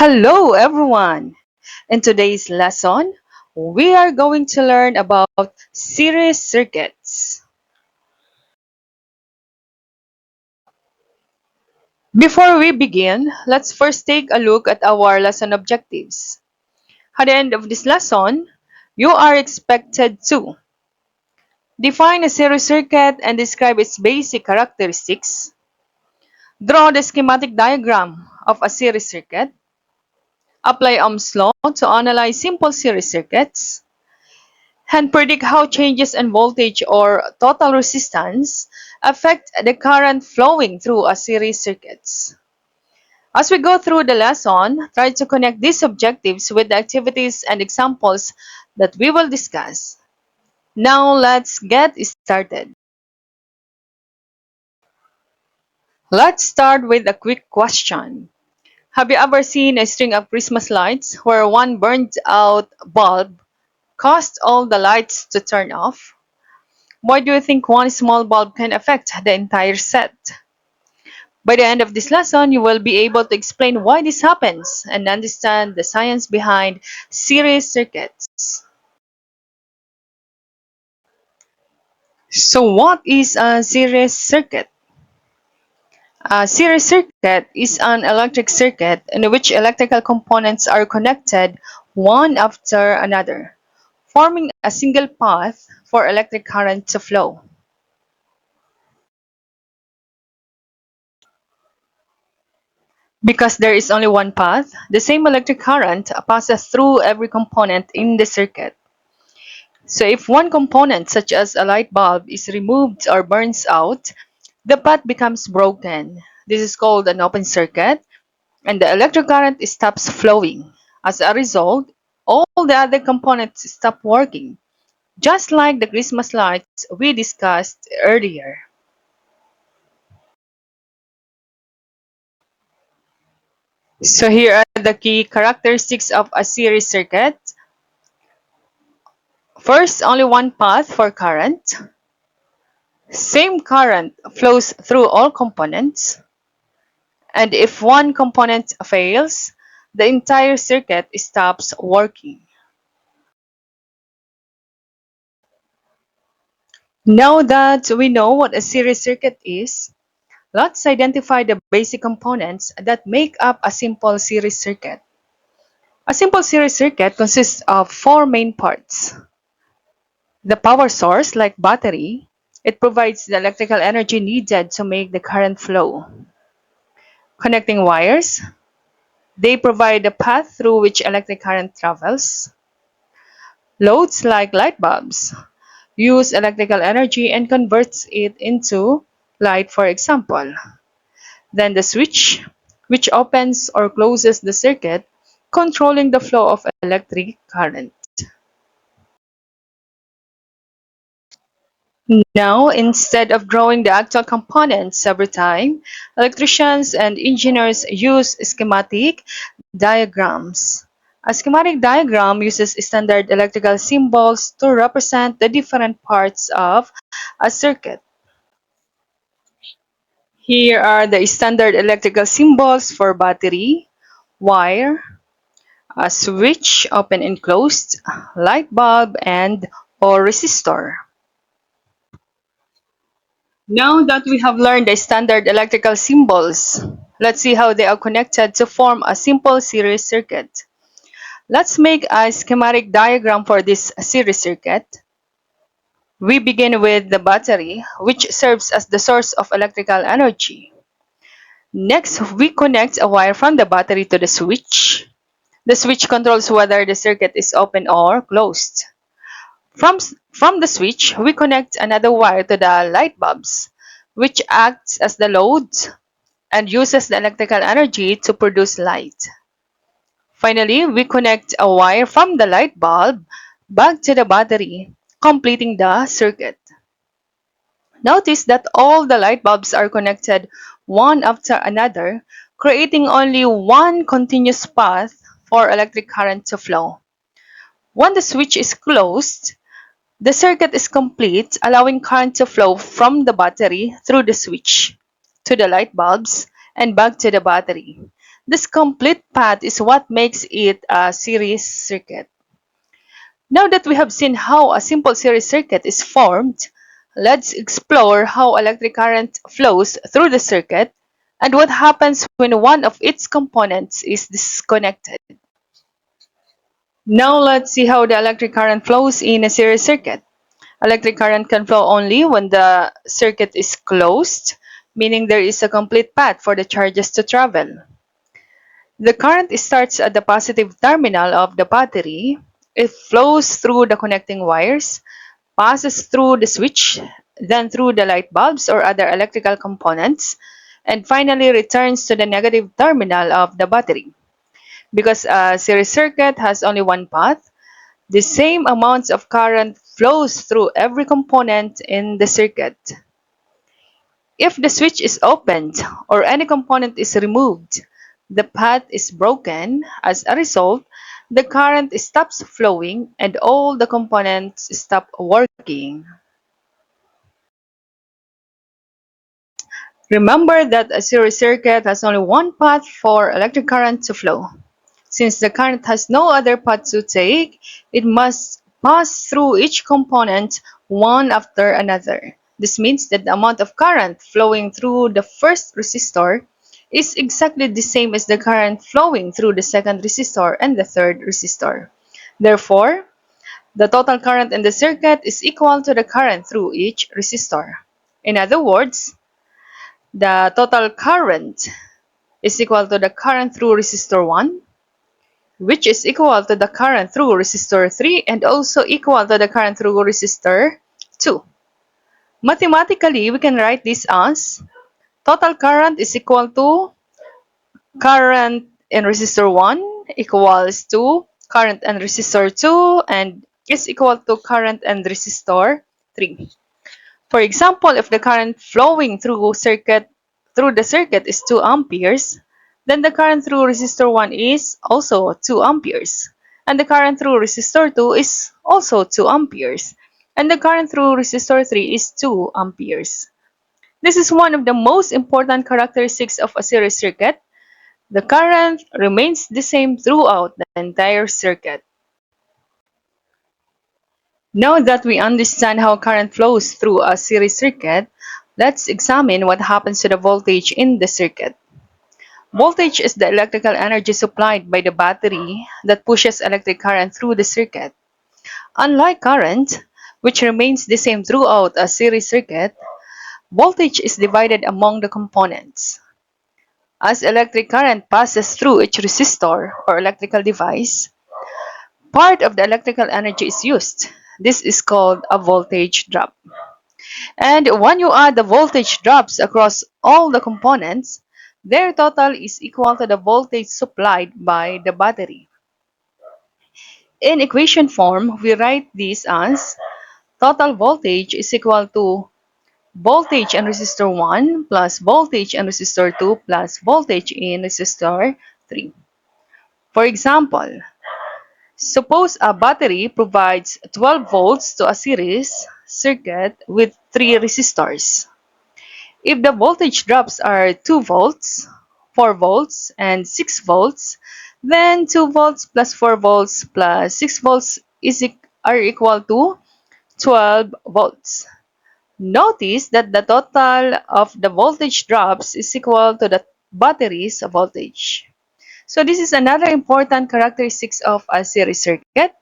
Hello, everyone. In today's lesson, we are going to learn about series circuits. Before we begin, let's first take a look at our lesson objectives. At the end of this lesson, you are expected to define a series circuit and describe its basic characteristics, draw the schematic diagram of a series circuit, apply Ohm's law to analyze simple series circuits, and predict how changes in voltage or total resistance affect the current flowing through a series circuits. As we go through the lesson, try to connect these objectives with the activities and examples that we will discuss. Now let's get started. Let's start with a quick question. Have you ever seen a string of Christmas lights where one burned out bulb caused all the lights to turn off? Why do you think one small bulb can affect the entire set? By the end of this lesson, you will be able to explain why this happens and understand the science behind series circuits. So, what is a series circuit? A series circuit is an electric circuit in which electrical components are connected one after another, forming a single path for electric current to flow. Because there is only one path, the same electric current passes through every component in the circuit. So if one component, such as a light bulb, is removed or burns out, the path becomes broken. This is called an open circuit, and the electric current stops flowing. As a result, all the other components stop working, just like the Christmas lights we discussed earlier. So here are the key characteristics of a series circuit. First, only one path for current. Same current flows through all components. And if one component fails, the entire circuit stops working. Now that we know what a series circuit is, let's identify the basic components that make up a simple series circuit. A simple series circuit consists of four main parts. The power source, like battery, it provides the electrical energy needed to make the current flow. Connecting wires, they provide the path through which electric current travels. Loads like light bulbs use electrical energy and converts it into light, for example. Then the switch, which opens or closes the circuit, controlling the flow of electric current. Now, instead of drawing the actual components every time, electricians and engineers use schematic diagrams. A schematic diagram uses standard electrical symbols to represent the different parts of a circuit. Here are the standard electrical symbols for battery, wire, a switch, open and closed, light bulb, and or resistor. Now that we have learned the standard electrical symbols, let's see how they are connected to form a simple series circuit. Let's make a schematic diagram for this series circuit. We begin with the battery, which serves as the source of electrical energy. Next, we connect a wire from the battery to the switch. The switch controls whether the circuit is open or closed. From the switch, we connect another wire to the light bulbs, which acts as the load and uses the electrical energy to produce light. Finally, we connect a wire from the light bulb back to the battery, completing the circuit. Notice that all the light bulbs are connected one after another, creating only one continuous path for electric current to flow. When the switch is closed, the circuit is complete, allowing current to flow from the battery through the switch to the light bulbs and back to the battery. This complete path is what makes it a series circuit. Now that we have seen how a simple series circuit is formed, let's explore how electric current flows through the circuit and what happens when one of its components is disconnected. Now let's see how the electric current flows in a series circuit. Electric current can flow only when the circuit is closed, meaning there is a complete path for the charges to travel. The current starts at the positive terminal of the battery. It flows through the connecting wires, passes through the switch, then through the light bulbs or other electrical components, and finally returns to the negative terminal of the battery. Because a series circuit has only one path, the same amounts of current flows through every component in the circuit. If the switch is opened or any component is removed, the path is broken. As a result, the current stops flowing and all the components stop working. Remember that a series circuit has only one path for electric current to flow. Since the current has no other path to take, it must pass through each component one after another. This means that the amount of current flowing through the first resistor is exactly the same as the current flowing through the second resistor and the third resistor. Therefore, the total current in the circuit is equal to the current through each resistor. In other words, the total current is equal to the current through resistor 1, which is equal to the current through resistor 3 and also equal to the current through resistor 2. Mathematically, we can write this as total current is equal to current in resistor 1 equals to current in resistor 2 and is equal to current in resistor 3. For example, if the current flowing through the circuit is 2 amperes, then the current through resistor 1 is also 2 amperes. And the current through resistor 2 is also 2 amperes. And the current through resistor 3 is 2 amperes. This is one of the most important characteristics of a series circuit. The current remains the same throughout the entire circuit. Now that we understand how current flows through a series circuit, let's examine what happens to the voltage in the circuit. Voltage is the electrical energy supplied by the battery that pushes electric current through the circuit. Unlike current, which remains the same throughout a series circuit, voltage is divided among the components. As electric current passes through each resistor or electrical device, part of the electrical energy is used. This is called a voltage drop. And when you add the voltage drops across all the components, their total is equal to the voltage supplied by the battery. In equation form, we write this as total voltage is equal to voltage in resistor 1 plus voltage in resistor 2 plus voltage in resistor 3. For example, suppose a battery provides 12 volts to a series circuit with 3 resistors. If the voltage drops are 2 volts, 4 volts, and 6 volts, then 2 volts plus 4 volts plus 6 volts are equal to 12 volts. Notice that the total of the voltage drops is equal to the battery's voltage. So this is another important characteristic of a series circuit.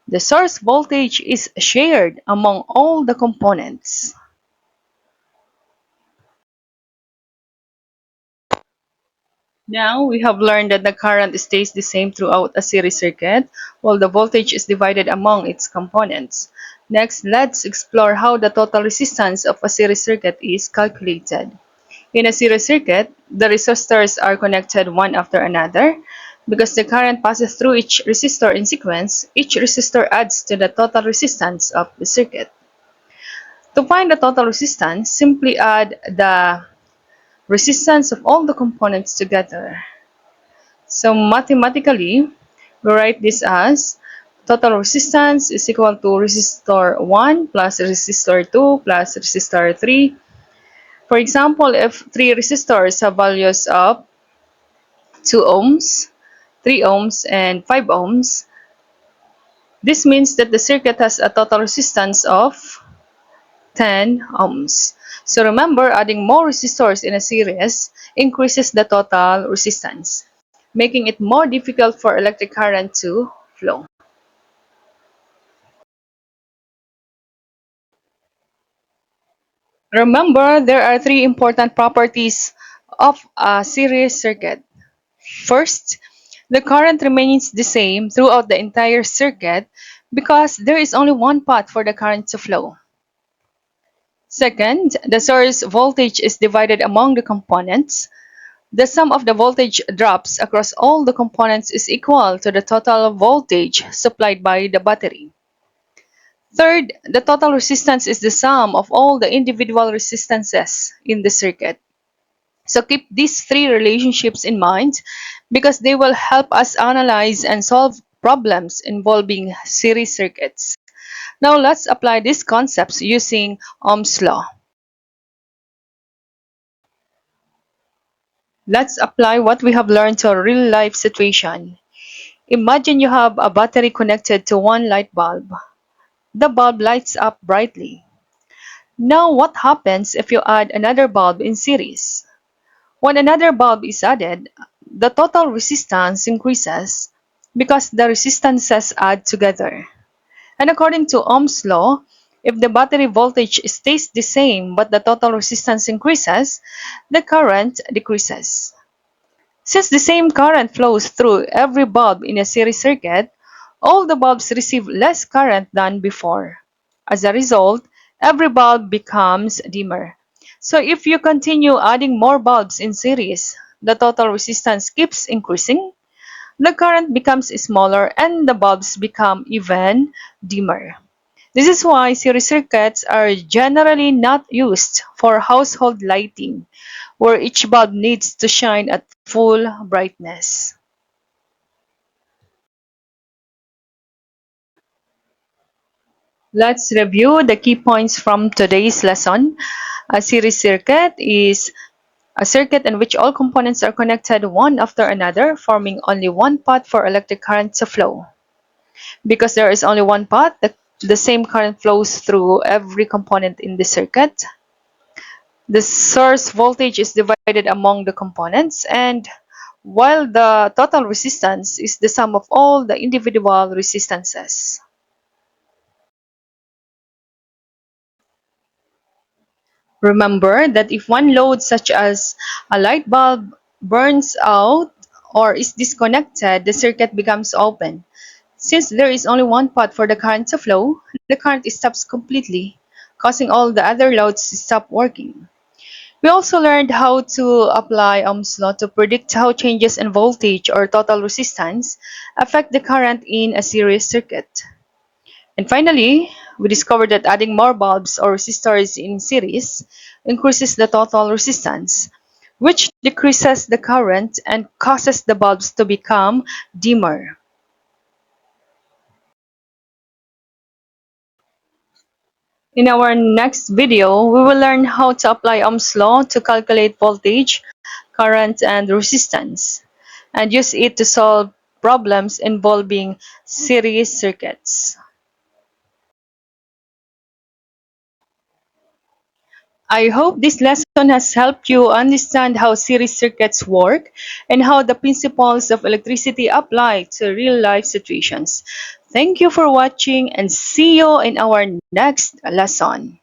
The source voltage is shared among all the components. Now we have learned that the current stays the same throughout a series circuit, while the voltage is divided among its components. Next, let's explore how the total resistance of a series circuit is calculated. In a series circuit, the resistors are connected one after another. Because the current passes through each resistor in sequence, each resistor adds to the total resistance of the circuit. To find the total resistance, simply add the resistance of all the components together. So mathematically, we write this as total resistance is equal to resistor 1 plus resistor 2 plus resistor 3. For example, if 3 resistors have values of 2 ohms, 3 ohms, and 5 ohms. This means that the circuit has a total resistance of 10 ohms. So remember, adding more resistors in a series increases the total resistance, making it more difficult for electric current to flow. Remember, there are 3 important properties of a series circuit. First, the current remains the same throughout the entire circuit because there is only one path for the current to flow. Second, the source voltage is divided among the components. The sum of the voltage drops across all the components is equal to the total voltage supplied by the battery. Third, the total resistance is the sum of all the individual resistances in the circuit. So keep these 3 relationships in mind because they will help us analyze and solve problems involving series circuits. Now let's apply these concepts using Ohm's law. Let's apply what we have learned to a real-life situation. Imagine you have a battery connected to one light bulb. The bulb lights up brightly. Now what happens if you add another bulb in series? When another bulb is added, the total resistance increases because the resistances add together. And according to Ohm's law, if the battery voltage stays the same but the total resistance increases, the current decreases. Since the same current flows through every bulb in a series circuit, all the bulbs receive less current than before. As a result, every bulb becomes dimmer. So if you continue adding more bulbs in series, the total resistance keeps increasing, the current becomes smaller, and the bulbs become even dimmer. This is why series circuits are generally not used for household lighting, where each bulb needs to shine at full brightness. Let's review the key points from today's lesson. A series circuit is a circuit in which all components are connected one after another, forming only one path for electric current to flow. Because there is only one path, the same current flows through every component in the circuit. The source voltage is divided among the components, and while the total resistance is the sum of all the individual resistances. Remember that if one load such as a light bulb burns out or is disconnected, the circuit becomes open. Since there is only one path for the current to flow, the current stops completely, causing all the other loads to stop working. We also learned how to apply Ohm's law to predict how changes in voltage or total resistance affect the current in a series circuit. And finally, we discovered that adding more bulbs or resistors in series increases the total resistance, which decreases the current and causes the bulbs to become dimmer. In our next video, we will learn how to apply Ohm's law to calculate voltage, current, and resistance, and use it to solve problems involving series circuits. I hope this lesson has helped you understand how series circuits work and how the principles of electricity apply to real-life situations. Thank you for watching and see you in our next lesson.